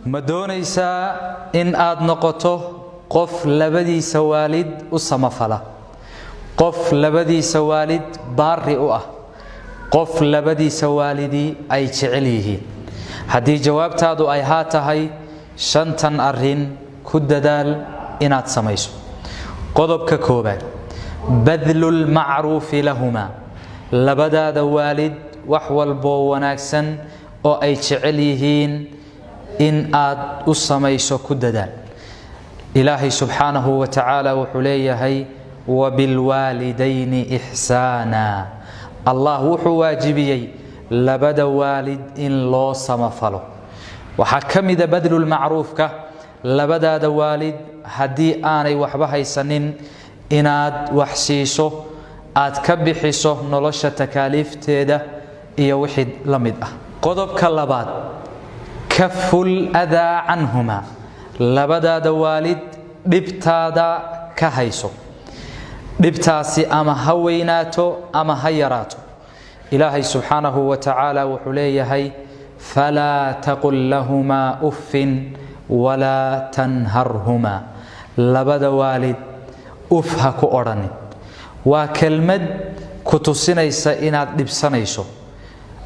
ma doonaysaa in aad noqoto qof labadiisa waalid u samafala, qof labadiisa waalid baari u ah, qof labadiisa waalidi ay jecel yihiin? haddii jawaabtaadu ay haa tahay, shantan arrin ku dadaal inaad samayso. qodobka koobaad, badlul macruufi lahuma, labadaada waalid wax walboo wanaagsan oo ay jecel yihiin in aad u samayso ku dadaal. ilaahay subxaanahu wa tacaala wuxuu leeyahay wabilwaalidayni ixsaana. allah wuxuu waajibiyey labada waalid in loo samafalo. waxaa ka mida badlulmacruufka, labadaada waalid haddii aanay waxba haysanin inaad wax siiso, aad ka bixiso nolosha takaaliifteeda iyo wixii la mid ah. qodobka labaad, kaful adaa canhuma, labadaada waalid dhibtaada ka hayso. dhibtaasi ama ha weynaato ama ha yaraato. ilaahay subxaanahu wa tacaala wuxuu leeyahay falaa taqul lahumaa uffin walaa tanharhumaa, labada waalid uf ha ku odhanin. waa kelmad ku tusinaysa inaad dhibsanayso,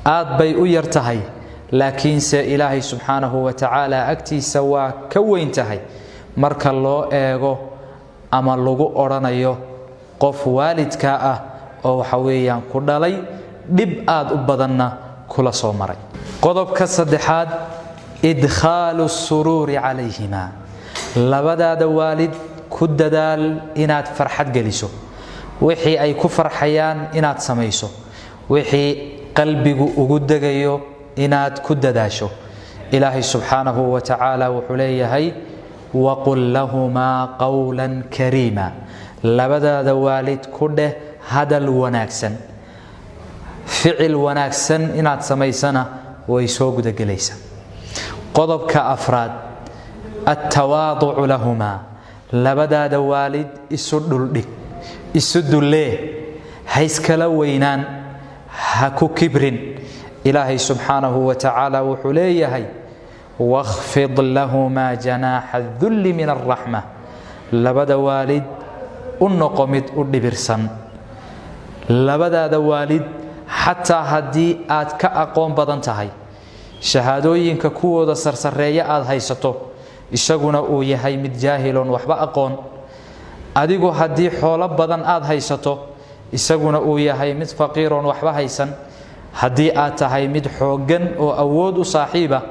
aad bay u yar tahay, laakiinse ilaahay subxaanahu wa tacaala agtiisa waa ka weyn tahay marka loo eego ama lagu odhanayo qof waalidka ah oo waxa weeyaan ku dhalay, dhib aad u badanna kula soo maray. qodobka saddexaad, idkhaalu suruuri calayhima, labadaada waalid ku dadaal inaad farxad geliso. wixii ay ku farxayaan inaad samayso, wixii qalbigu ugu degayo inaad ku dadaasho. ilaahay subxaanahu wa tacaala wuxuu leeyahay waqul lahumaa qawlan kariima, labadaada waalid ku dheh hadal wanaagsan. ficil wanaagsan inaad samaysana way soo gudagelaysaa. qodobka afraad, attawaaducu lahumaa, labadaada waalid isu dhuldhig, isu dullee, ha iskala weynaan, ha ku kibrin. ilaahay subxaanahu wa tacaala wuxuu leeyahay wakhfid lahumaa janaaxa dulli min alraxma, labada waalid u noqo mid u dhibirsan. labadaada waalid xataa haddii aad ka aqoon badan tahay, shahaadooyinka kuwooda sarsareeya aad haysato, isaguna uu yahay mid jaahiloon waxba aqoon. adigu haddii xoolo badan aad haysato, isaguna uu yahay mid faqiiroon waxba haysan. haddii aad tahay mid xooggan oo awood u saaxiiba,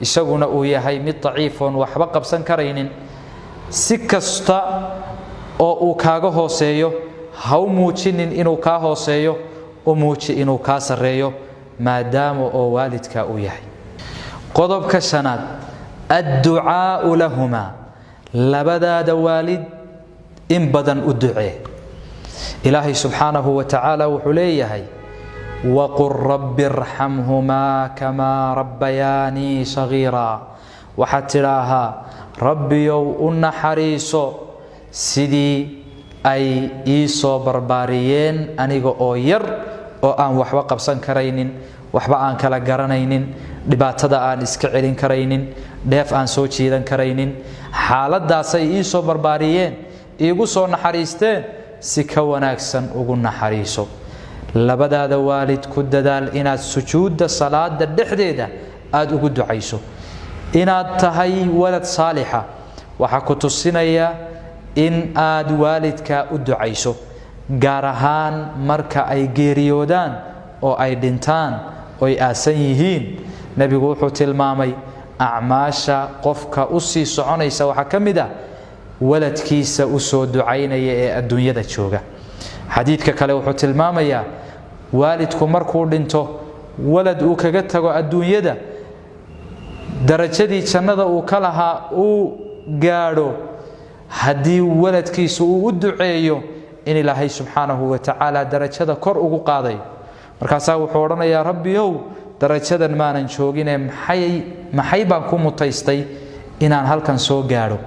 isaguna uu yahay mid daciifoon waxba qabsan karaynin. si kasta oo uu kaaga hooseeyo, ha u muujinin inuu kaa hooseeyo, u muuji inuu kaa sarreeyo, maadaama oo waalidka uu yahay. qodobka shanaad, adducaa'u lahumaa, labadaada waalid in badan u ducee. ilaahay subxaanahu wa tacaala wuxuu leeyahay waqul rabbi irxamhumaa kamaa rabbayaanii sagiiraa, waxaad tidhaahaa rabbiyow u naxariiso sidii ay ii soo barbaariyeen aniga oo yar, oo aan waxba qabsan karaynin, waxba aan kala garanaynin, dhibaatada aan iska celin karaynin, dheef aan soo jiidan karaynin. xaaladdaasay ii soo barbaariyeen, iigu soo naxariisteen, si ka wanaagsan ugu naxariiso. labadaada waalid ku dadaal inaad sujuudda salaada dhexdeeda aad ugu ducayso. inaad tahay walad saalixa waxaa ku tusinaya in aad waalidka u ducayso, gaar ahaan marka ay geeriyoodaan oo ay dhintaan oo ay aasan yihiin. nebigu wuxuu tilmaamay acmaasha qofka u sii soconaysa waxaa ka mid ah waladkiisa u soo ducaynaya ee adduunyada jooga. xadiidka kale wuxuu tilmaamayaa waalidku markuu dhinto, walad uu kaga tago adduunyada, darajadii jannada uu ka lahaa uu gaadho haddii waladkiisu uu u duceeyo, in ilaahay subxaanahu wa tacaala darajada kor ugu qaaday. markaasaa wuxuu odhanayaa rabbiyow, darajadan maanan joogine maxay baan ku mutaystay inaan halkan soo gaadho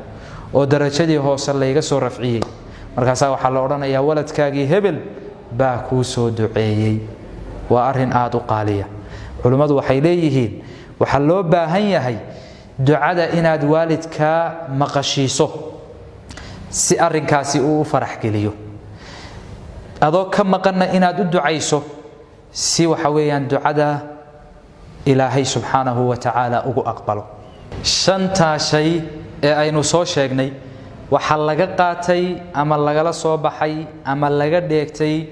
oo darajadii hoose layga soo rafciyey. markaasaa waxaa la odhanayaa waladkaagii hebel baa kuu soo duceeyey. waa arrin aad u qaaliya. culimmadu waxay leeyihiin waxaa loo baahan yahay ducada inaad waalidka maqashiiso si arrinkaasi uu farax geliyo adoo ka maqana inaad u ducayso si waxa weeyaan ducada ilaahay subxaanahu wa ta'ala ugu aqbalo shanta shay ee aynu soo sheegnay waxa laga qaatay ama laga soo baxay ama laga dheegtay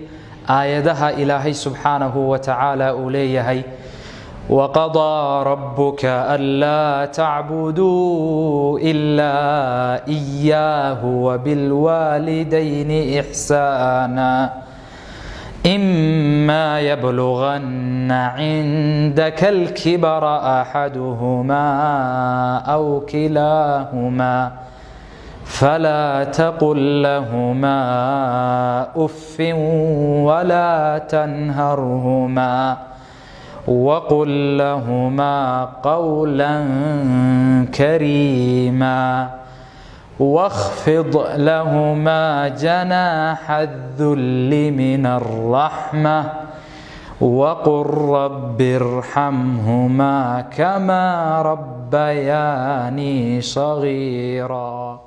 aayadaha ilaahay subxaanahu wa ta'ala uu leeyahay وقضى ربك ألا تعبدوا إلا إياه وبالوالدين إحسانا إما يبلغن عندك الكبر أحدهما أو كلاهما فلا تقل لهما أف ولا تنهرهما وقل لهما قولا كريما واخفض لهما جناح الذل من الرحمة وقل رب ارحمهما كما ربياني صغيرا